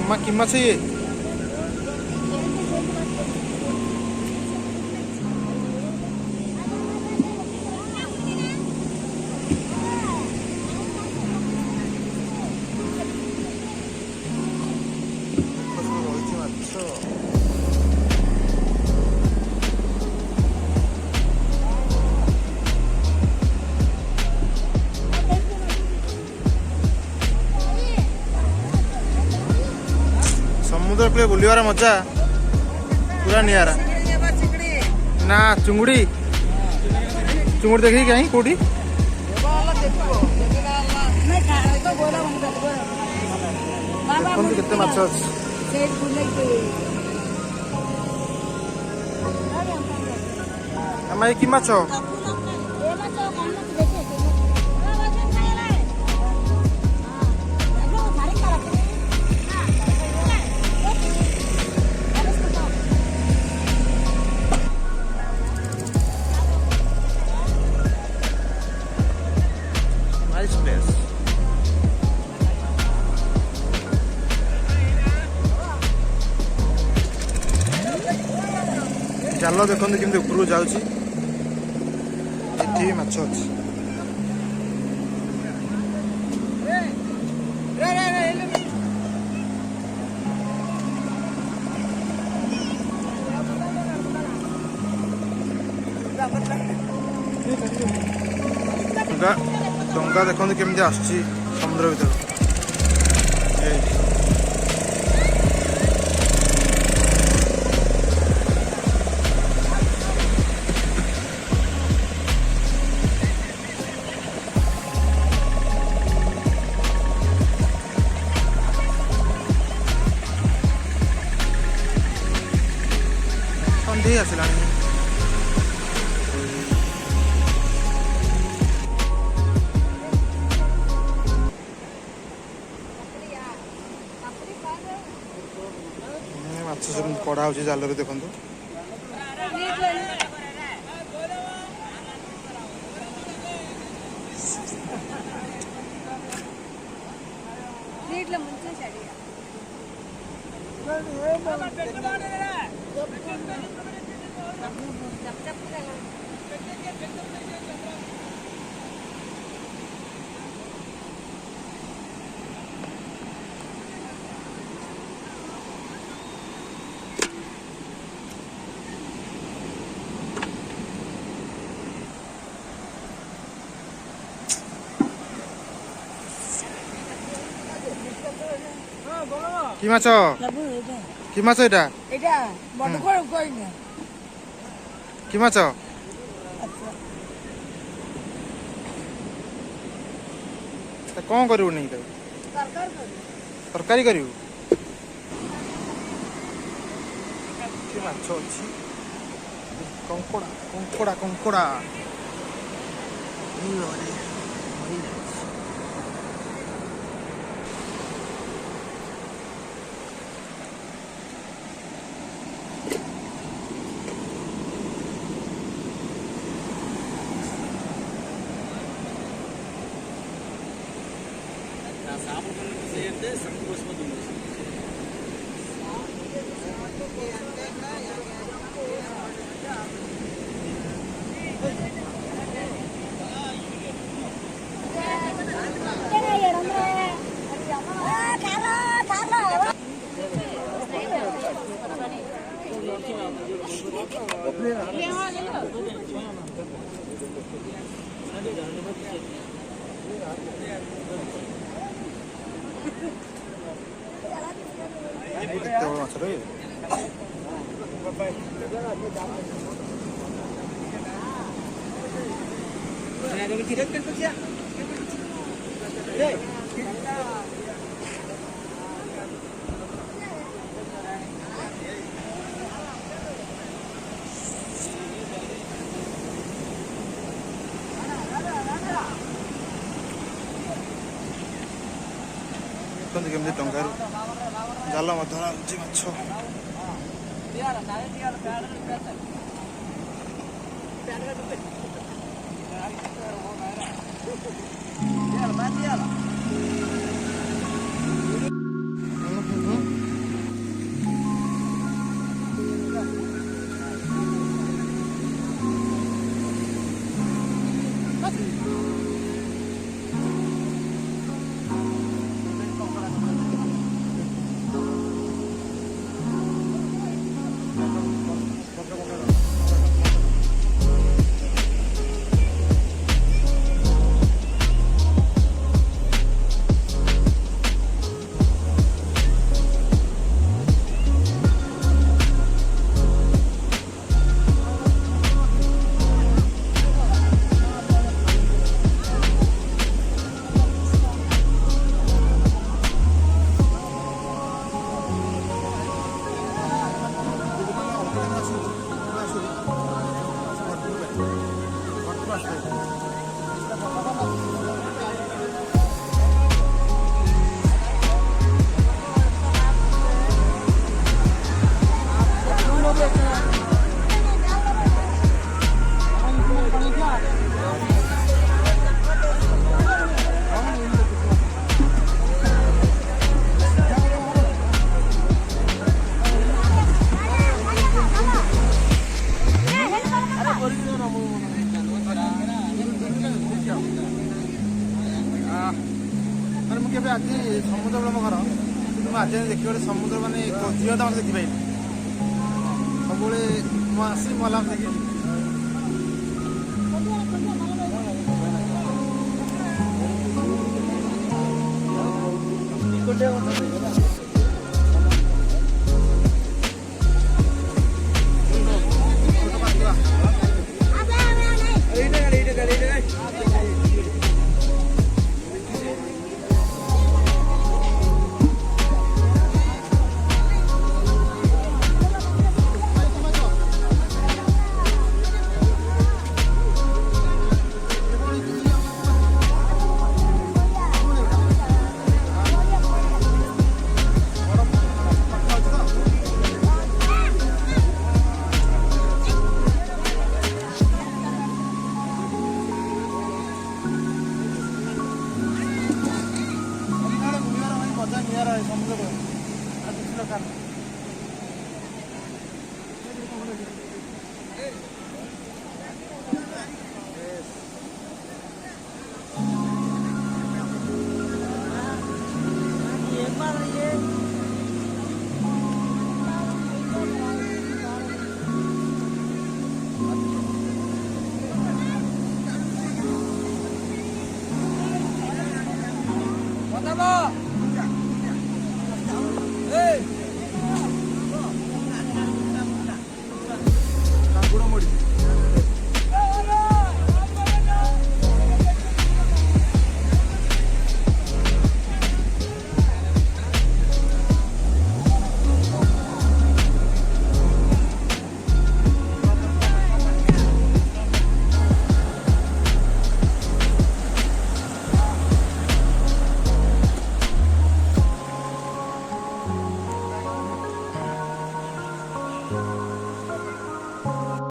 अम्मा कि माछ ये समुद्र कूले बुलवार मजा पूरा नियारा ना चुंगुड़ी चुंगुड़ी देखी कहीं कोटी देखते माछ अच्छी आम कि माछ नाइस प्लेस जाल देखते केमती उपरକୁ ଯାଉଛି ଏଠି ମାଛ ଅଛି डंगा देखते केमती आसुची समुद्र भीतर सन्धि आसला माछ सब कड़ा हो जाल देखु कि माछ कि माछ एटा कि माछ कौन करू नहीं तरकारी करू कि माछ अछि कंकोड़ा कंकोड़ा कंकोड़ा केमती टंकार जाल माछ ମାନେ ମୁଁ କେବେ ଆଜି ସମୁଦ୍ର ଆମ ଘର କିନ୍ତୁ ମୁଁ ଆଜି ଦେଖି ଗୋଟେ ସମୁଦ୍ର ମାନେ ଝିଅ ତ ମୋତେ ଦେଖିପାରିଲି ସବୁବେଳେ ମୁଁ ଆସି ମଲା ଦେଖିଛି।